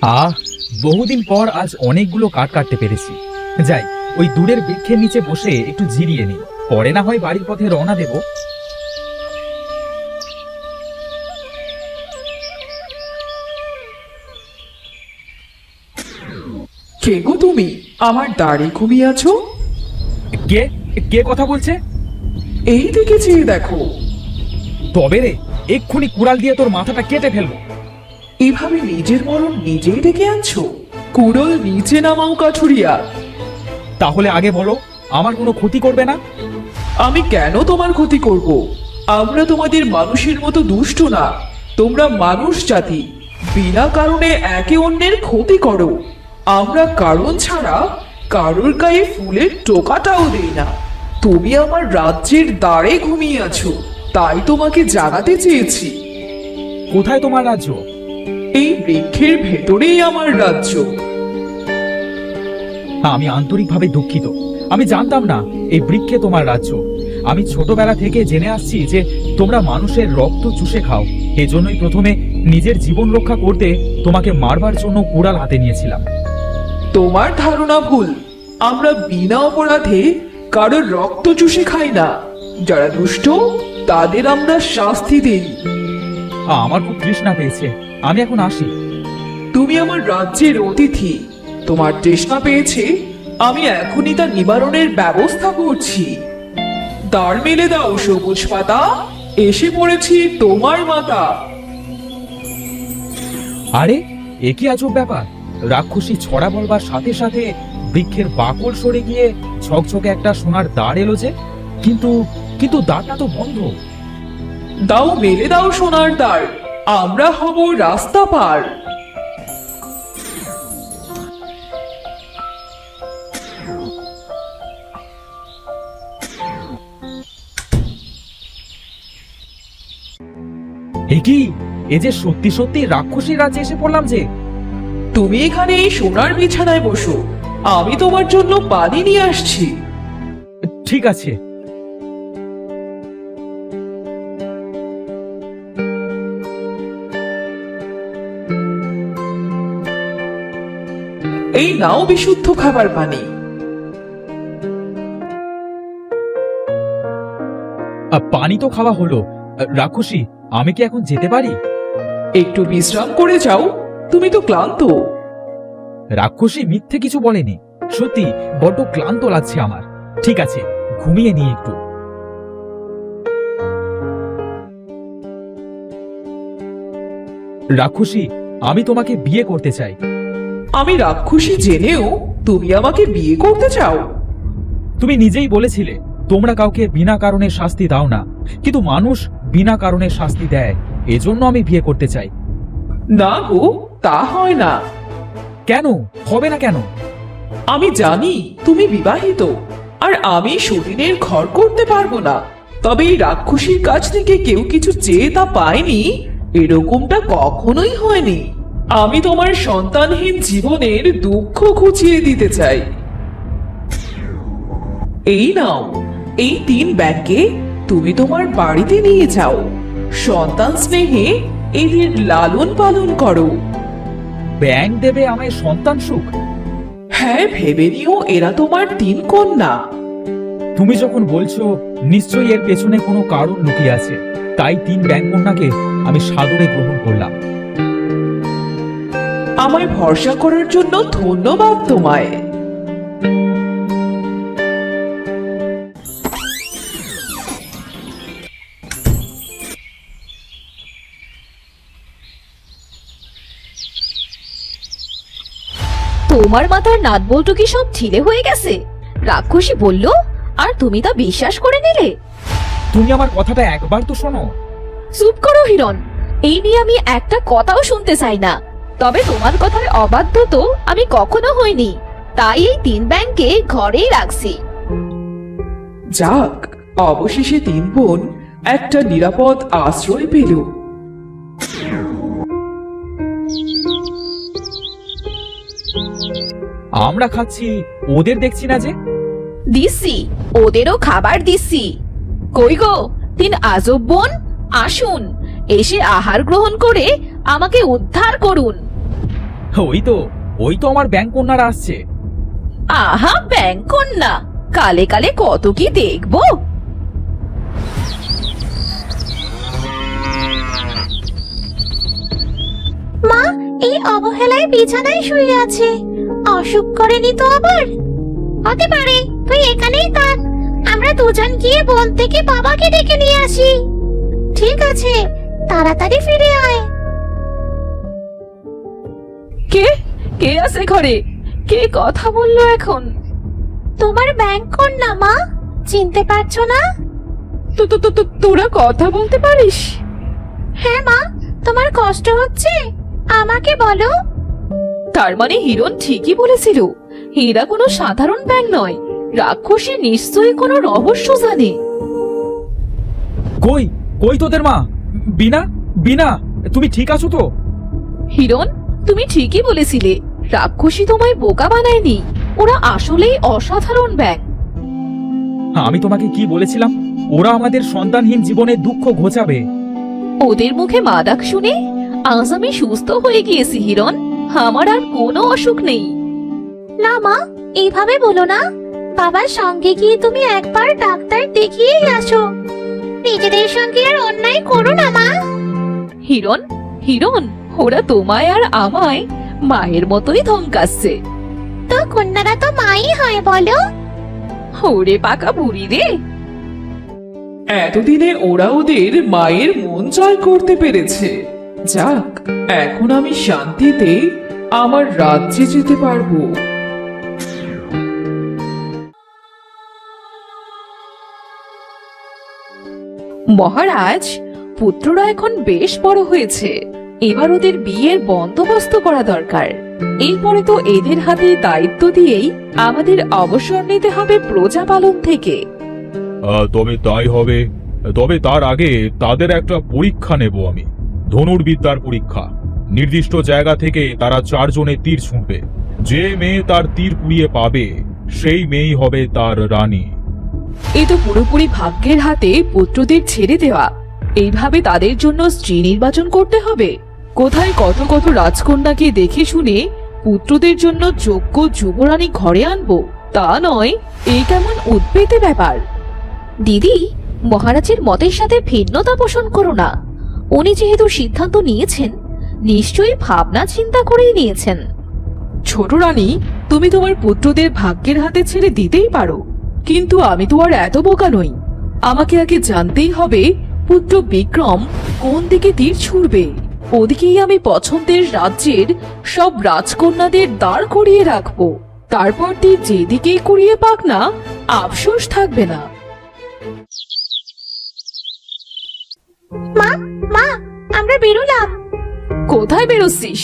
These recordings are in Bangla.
আহ, বহুদিন পর আজ অনেকগুলো কাঠ কাটতে পেরেছি। যাই, ওই দূরের বৃক্ষের নিচে বসে একটু জিরিয়ে নিই, পরে না হয় বাড়ির পথে রওনা দেব। কে গো তুমি? আমার দাড়ি ঘুমিয়ে আছো? কে কে কথা বলছে? এই দিকে চেয়ে দেখো। তবে রে, এক্ষুনি কুড়াল দিয়ে তোর মাথাটা কেটে ফেলবো। এভাবে নিজের মরণ নিজেই ডেকে আনছো? কুড়োল নিচে নামাও কাঠুরিয়া। তাহলে আগে বলো, আমার কোনো ক্ষতি করবে না? আমি কেন তোমার ক্ষতি করব? আমরা তোমাদের মানুষের মতো দুষ্ট না। তোমরা মানুষ জাতি, বিনা কারণে একে অন্যের ক্ষতি করো। আমরা কারণ ছাড়া কারোর গায়ে ফুলের টোকাটাও দেই না। তুমি আমার রাজ্যের দ্বারে ঘুমিয়ে আছো, তাই তোমাকে জানাতে চেয়েছি। কোথায় তোমার রাজ্য? এই বৃক্ষের ভেতরেই আমার রাজ্য। আমি আন্তরিকভাবে দুঃখিত। আমি জানতাম না এই বৃক্ষে তোমার রাজ্য। আমি ছোটবেলা থেকে জেনে আসছি যে তোমরা মানুষের রক্ত চুষে খাও। এজন্যই প্রথমে নিজের জীবন রক্ষা করতে তোমাকে মারবার জন্য কুড়াল হাতে নিয়েছিলাম। তোমার ধারণা ভুল। আমরা বিনা অপরাধে কারোর রক্ত চুষে খাই না। যারা দুষ্ট তাদের আমরা শাস্তি দিই। আমার খুব তৃষ্ণা পেয়েছে, আমি এখন আসি। তুমি আমার রাজ্যের অতিথি, তোমার তৃষ্ণা পেয়েছে, আমি এখনই তা নিবারণের ব্যবস্থা করছি। দ্বার মেলে দাও সবুজ পাতা, এসে পড়েছি তোমার মাতা। আরে, এ কি আজব ব্যাপার! রাক্ষসী ছড়া বলবার সাথে সাথে বৃক্ষের বাকল সরে গিয়ে ঝকঝকে একটা সোনার দ্বার এলো যে। কিন্তু কিন্তু দ্বারটা তো বন্ধ। দাও মেলে দাও সোনার দ্বার, আমরা হব রাস্তা পার। এ কি, এ যে সত্যি সত্যি রাক্ষসী রাজ্যে এসে পড়লাম যে। তুমি এখানে এই সোনার বিছানায় বসো, আমি তোমার জন্য পানি নিয়ে আসছি। ঠিক আছে। এই নাও বিশুদ্ধ খাবার পানি। পানি তো খাওয়া হলো। রাক্ষসী, আমি কি এখন যেতে পারি? একটু বিশ্রাম করে যাও, তুমি তো ক্লান্ত। রাক্ষসী মিথ্যে কিছু বলেনি। সত্যি বড্ড ক্লান্ত লাগছে আমার। ঠিক আছে, ঘুমিয়ে নিই একটু। রাক্ষসী, আমি তোমাকে বিয়ে করতে চাই। আমি রাক্ষসী জেনেও তুমি আমাকে বিয়ে করতে চাও? তুমি নিজেই বলেছিলে তোমরা কাউকে বিনা কারণে শাস্তি দাও না, কিন্তু মানুষ বিনা কারণে শাস্তি দেয়। এজন্য আমি বিয়ে করতে চাই। না গো, তা হয় না। কেন হবে না? কেন? আমি জানি তুমি বিবাহিত, আর আমি সতীনের ঘর করতে পারবো না। তবে এই রাক্ষসীর কাছ থেকে কেউ কিছু চেয়ে তা পায়নি, এরকমটা কখনোই হয়নি। আমি তোমার সন্তানহীন জীবনের দুঃখ ঘুচিয়ে দিতে চাই। এই নাও, এই 3 ব্যাগকে তুমি তোমার বাড়িতে নিয়ে যাও। সন্তান স্নেহে এদের লালন পালন করো। ব্যাং দেবে আমায় সন্তান সুখ? হ্যাঁ, ভেবে নিও এরা তোমার 3 কন্যা। তুমি যখন বলছো, নিশ্চয়ই এর পেছনে কোনো কারণ লুকিয়ে আছে। তাই 3 ব্যাং কন্যাকে আমি সাদরে গ্রহণ করলাম। আমায় ভরসা করার জন্য ধন্যবাদ তোমায়। তোমার মাথার নাট বল্টু কি সব ঢিলে হয়ে গেছে? রাক্ষসী বলল, আর তুমি তা বিশ্বাস করে নিলে? তুমি আমার কথাটা একবার তো শোনো। চুপ করো হিরণ, এই নিয়ে আমি একটা কথাও শুনতে চাই না। তবে তোমার কথায় অবাধ্য তো আমি কখনো হইনি, তাই এই 3 ব্যাংকে ঘরেই রাখছি। যাক, অবশেষে 3 বোন একটা নিরাপদ আশ্রয় পেল। আমরা খাচ্ছি, ওদের দেখছি না যে। দিচ্ছি, ওদেরও খাবার দিচ্ছি। কই গো 3 আজব বোন, আসুন, এসে আহার গ্রহণ করে আমাকে উদ্ধার করুন। ওই তো আমার ব্যাংক কন্যারা আসছে। আহা, ব্যাংক কন্যা, কালে কালে কত কি দেখবো। মা এই অবহেলায় বিছানায় শুয়ে আছে, অসুখ করেনি তো আবার? হতে পারে, তুই এখানেই থাক, আমরা দুজন গিয়ে বন থেকে বাবাকে ডেকে নিয়ে আসি। ঠিক আছে, তাড়াতাড়ি ফিরে আয়। কে কে আছে ঘরে? কে কথা বললো এখন? তোমার ব্যাংক কন্যা মা, চিনতে পারছো না? তোরা কথা বলতে পারিস? হ্যাঁ মা, তোমার কষ্ট হচ্ছে, আমাকে বলো। তার মানে হিরণ ঠিকই বলেছিল, এরা কোনো সাধারণ ব্যাঙ নয়, রাক্ষসী নিশ্চয়ই কোনো রহস্য জানে। কই কই তোদের মা? বিনা, বিনা, তুমি ঠিক আছো তো? হিরণ, তুমি ঠিকই বলেছিলে, রাক্ষসী তোমায় বোকা বানায়নি, ওরা আসলেই অসাধারণ ব্যাঙ। আমি তোমাকে কি বলেছিলাম? ওরা আমাদের সন্তানহীন জীবনে দুঃখ ঘোচাবে। ওদের মুখে মা ডাক শুনে আজ আমি সুস্থ হয়ে গিয়েছি হিরণ, আমার আর কোনো অসুখ নেই। না মা, এইভাবে বলো না, বাবার সঙ্গে গিয়ে তুমি একবার ডাক্তার দেখিয়েই আসো। নিজেদের সঙ্গে আর অন্যায় করো না মা। হিরণ, হিরণ, ওরা তোমায় আর আমায় মায়ের মতোই ধমকাচ্ছে। তো কন্যারা তো মাই হয় বলো। ওরে পাকা বুড়ি রে! এতদিনে ওরা ওদের মায়ের মন জয় করতে পেরেছে। যাক, এখন আমি শান্তিতে আমার রাজ্যে যেতে পারবো। মহারাজ, পুত্ররা এখন বেশ বড় হয়েছে, এবার ওদের বিয়ের বন্দোবস্ত করা দরকার। এরপরে তো এদের হাতে দায়িত্ব দিয়েই আমাদের অবসর নিতে হবে প্রজা পালন থেকে। তবে তাই হবে। তবে তার আগে তাদের একটা পরীক্ষা নেব আমি, ধনুর্বিদ্যার পরীক্ষা। নির্দিষ্ট জায়গা থেকে তারা 4 জনে তীর ছুঁড়বে। যে মেয়ে তার তীর কুড়িয়ে পাবে সেই মেয়েই হবে তার রানী। এ তো পুরোপুরি ভাগ্যের হাতে পুত্রদের ছেড়ে দেওয়া। এইভাবে তাদের জন্য স্ত্রী নির্বাচন করতে হবে। কোথায় কত কত রাজকন্যাকে দেখে শুনে পুত্রদের জন্য যোগ্য যুবরানী ঘরে আনবো, তা নয়। এই কেমন উৎপেতে ব্যাপার। দিদি, মহারাজের মতের সাথে ভিন্নতা পোষণ করো না। উনি যেহেতু সিদ্ধান্ত নিয়েছেন, নিশ্চয়ই ভাবনা চিন্তা করেই নিয়েছেন। ছোট রানী, তুমি তোমার পুত্রদের ভাগ্যের হাতে ছেড়ে দিতেই পারো, কিন্তু আমি তো আর এত বোকা নই। আমাকে আগে জানতেই হবে পুত্র বিক্রম কোন দিকে তীর ছুড়বে। ওদিকেই আমি পছন্দের রাজ্যের সব রাজকন্যাদের দাঁড় করিয়ে রাখবো। তারপর তীর যেদিকেই কুড়িয়ে পাক না, আফসোস থাকবে না। মা মা, আমরা বেরোলাম। কোথায় বেরোচ্ছিস?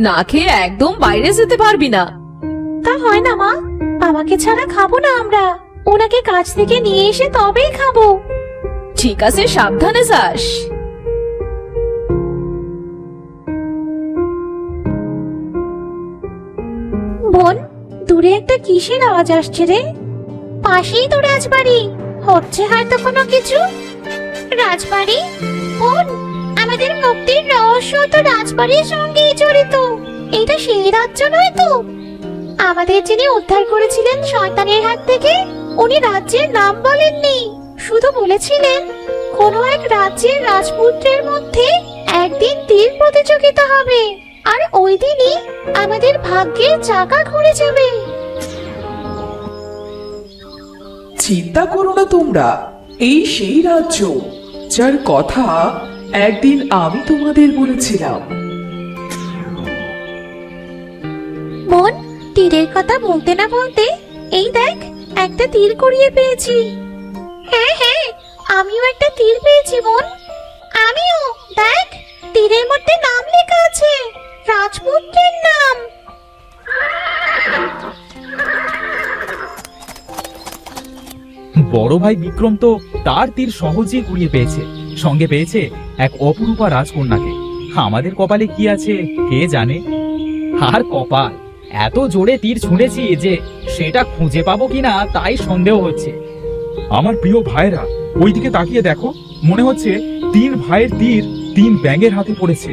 না খেয়ে একদম বাইরে যেতে পারবি না। তা হয় না মা, বাবাকে ছাড়া খাবো না আমরা, ওনাকে কাছ থেকে নিয়ে এসে তবেই খাবো। ঠিক আছে, সাবধানে যাস। বোন, দূরে একটা কিসের আওয়াজ আসছে রে? পাশেই তো রাজবাড়ি, হচ্ছে হয়তো কোনো কিছু। রাজবাড়ি? বোন, আমাদের মুক্তির রহস্য তো রাজবাড়ির সঙ্গেই জড়িত। এটা সেই রাজ্য নয় তো? আমাদের যিনি উদ্ধার করেছিলেন শয়তানের হাত থেকে, উনি রাজ্যের নাম বলেননি, শুধু বলেছিলেন কোনো এক রাজ্যের রাজপুত্রের মধ্যে একদিন তীর প্রতিযোগিতা হবে, আর ওই দিনই আমাদের ভাগ্যের চাকা ঘুরে যাবে। চিন্তা করো না তোমরা, এই সেই রাজ্য যার কথা একদিন আমি তোমাদের বলেছিলাম। বোন, তীরের কথা বলতে না বলতে এই দেখ, একটা তীর কুড়িয়ে পেয়েছি। হ্যাঁ হ্যাঁ, আমিও একটা তীর পেয়েছি বোন। আমিও, দেখ, তীরের মধ্যে নাম লেখা আছে, রাজপুত্রের নাম। বড় ভাই বিক্রম তো তার তীর সহজেই কুড়িয়ে পেয়েছে, সঙ্গে পেয়েছে এক অপরূপা রাজকন্যাকে। আমাদের কপালে কি আছে কে জানে। আর কপাল, এত জোরে তীর ছুঁড়েছি যে সেটা খুঁজে পাবো কিনা তাই সন্দেহ হচ্ছে। আমার প্রিয় ভাইরা, ওইদিকে তাকিয়ে দেখো, মনে হচ্ছে 3 ভাইয়ের তীর 3 ব্যাঙের হাতে পড়েছে।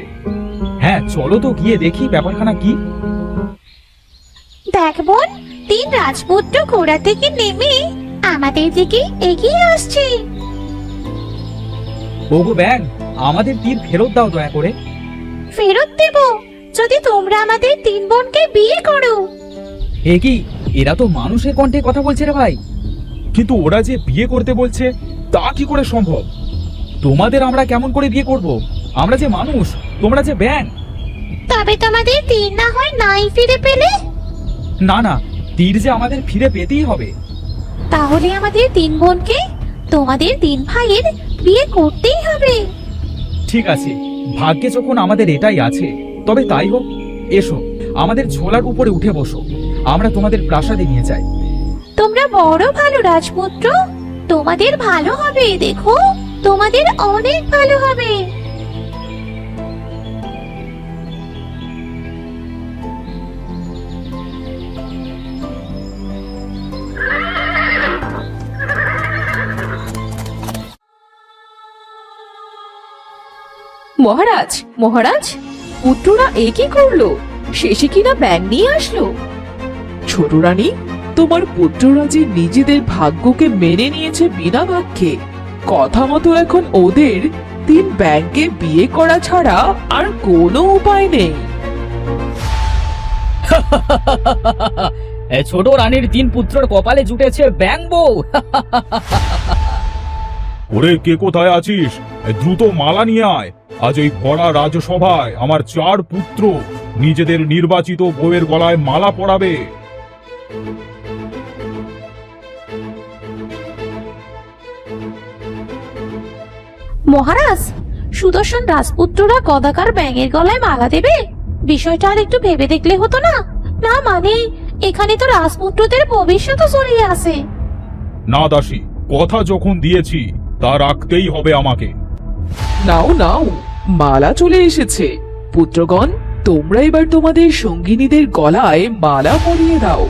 হ্যাঁ, চলো তো গিয়ে দেখি ব্যাপারখানা কি। দেখ বোন, 3 রাজপুত্র ঘোড়া থেকে নেমে আমাদের দিকে এগিয়ে আসছে। ওগো ব্যাং, আমাদের তীর ফেরত দাও দয়া করে। ফেরত দেব যদি তোমরা আমাদের 3 বোনকে বিয়ে করো। এ কি, এরা তো মানুষের কণ্ঠে কথা বলছে রে ভাই। কিন্তু ওরা যে বিয়ে করতে বলছে তা কি করে সম্ভব? তোমাদের আমরা কেমন করে বিয়ে করব? আমরা যে মানুষ, তোমরা যে ব্যাং। তবে তোমাদের তীর না হয় নাই ফিরে পেলে? না না, তীর যে আমাদের ফিরে পেতেই হবে। তাহলে আমাদের 3 বোনকে তোমাদের 3 ভাইয়ের বিয়ে করতেই হবে। ঠিক আছে, ভাগ্যে যখন আমাদের এটাই আছে তবে তাই হোক। এসো, আমাদের ঝোলার উপরে উঠে বসো, আমরা তোমাদের প্রাসাদে নিয়ে যাই। তোমরা বড় ভালো রাজপুত্র, তোমাদের ভালো হবে, দেখো তোমাদের অনেক ভালো হবে। মহারাজ, মহারাজ, পুত্ররা এ কি করলো? শেষে কিনা ব্যাং নিয়ে আসলো। ছোট রানী, তোমার পুত্ররা যে নিজেদের ভাগ্যকে মেনে নিয়েছে বিনা বাক্যে, কথা মতো এখন ওদের 3 ব্যাংকে বিয়ে করা ছাড়া আর কোনো উপায় নেই। ছোট রানীর 3 পুত্রের কপালে জুটেছে ব্যাং বউ। ওরে, কে কোথায় আছিস? দ্রুত মালা নিয়ে আয়। আজ এই ভরা রাজসভায় আমার 4 পুত্র নিজেদের নির্বাচিত বউয়ের গলায় মালা পরাবে। মহারাজ, সুদর্শন রাজপুত্ররা কদাকার ব্যাঙের গলায় মালা দেবে? বিষয়টা আর একটু ভেবে দেখলে হতো না? না মানে, এখানে তো রাজপুত্রদের ভবিষ্যৎ জড়িয়ে আছে। না দাসী, কথা যখন দিয়েছি তা রাখতেই হবে আমাকে। নাও নাও, মালা চলে এসেছে। পুত্রগণ, তোমরা এবার তোমাদের সঙ্গিনীদের গলায় মালা পরিয়ে দাও।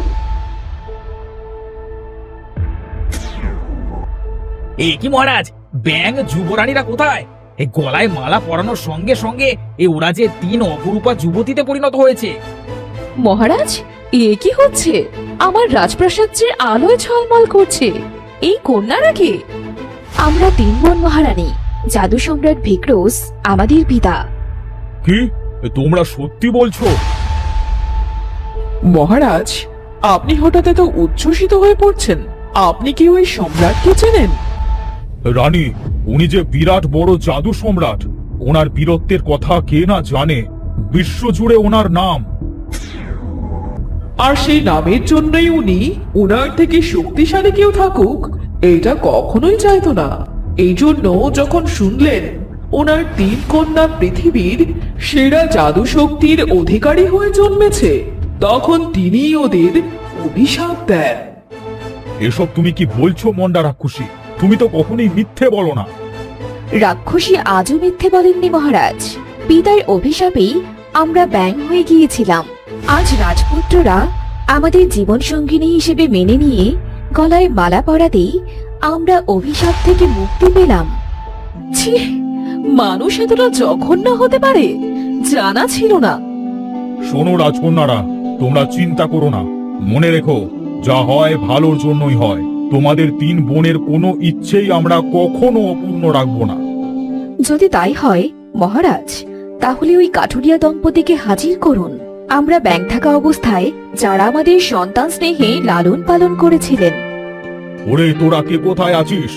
এ কি মহারাজ, ব্যাং যুবরানীরা কোথায়? এই গলায় মালা পরানোর সঙ্গে সঙ্গে ওরা যে 3 অপরূপা যুবতীতে পরিণত হয়েছে। মহারাজ, এ কি হচ্ছে? আমার রাজপ্রাসাদ যে আলোয় ঝলমল করছে। এই কন্যারা কে? আমরা 3 বোন মহারানী। জাদু সম্রাট ভিক্রোস আমাদের পিতা। কি তোমরা সত্যি বলছো? মহারাজ, আপনি হঠাৎ এত উচ্ছ্বসিত হয়ে পড়ছেন। আপনি কি ওই সম্রাটকে চেনেন? রানী, উনি যে বিরাট বড় জাদু সম্রাট, ওনার বীরত্বের কথা কে না জানে। বিশ্বজুড়ে ওনার নাম। আর সেই নামের জন্যই উনি উনার থেকে শক্তিশালী কেউ থাকুক এটা কখনোই চাইতো না। এই জন্য যখন শুনলেন ওনার 3 কন্যা পৃথিবীর সেরা জাদু শক্তির অধিকারী হয়ে জন্মেছে, তখন তিনি ওদের অভিশাপ দেন। এসব তুমি কি বলছো মন্ডা রাক্ষসী? তুমি তো কখনোই মিথ্যে বলো না। রাক্ষসী আজও মিথ্যে বলেননি মহারাজ। পিতার অভিশাপেই আমরা ব্যাং হয়ে গিয়েছিলাম। আজ রাজপুত্ররা আমাদের জীবন সঙ্গিনী হিসেবে মেনে নিয়ে গলায় মালা পরাতেই আমরা অভিশাপ থেকে মুক্তি পেলাম। ছি, মানুষ এতটা জঘন্য হতে পারে, জানা ছিল না। শোনো রাজকন্যারা, তোমরা চিন্তা করো না। মনে রেখো, যা হয় ভালোর জন্যই হয়। তোমাদের 3 বোনের কোনো ইচ্ছেই আমরা কখনো অপূর্ণ রাখবো না। যদি তাই হয় মহারাজ, তাহলে ওই কাঠুরিয়া দম্পতিকে হাজির করুন। আমরা ব্যাং থাকা অবস্থায় যারা আমাদের সন্তান স্নেহে লালন পালন করেছিলেন। ওরে, তোরা কে কোথায় আছিস?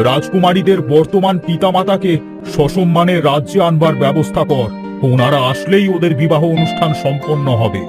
রাজকুমারীদের বর্তমান পিতামাতাকে সসম্মানে রাজ্যে আনবার ব্যবস্থা কর। ওনারা আসলেই ওদের বিবাহ অনুষ্ঠান সম্পন্ন হবে।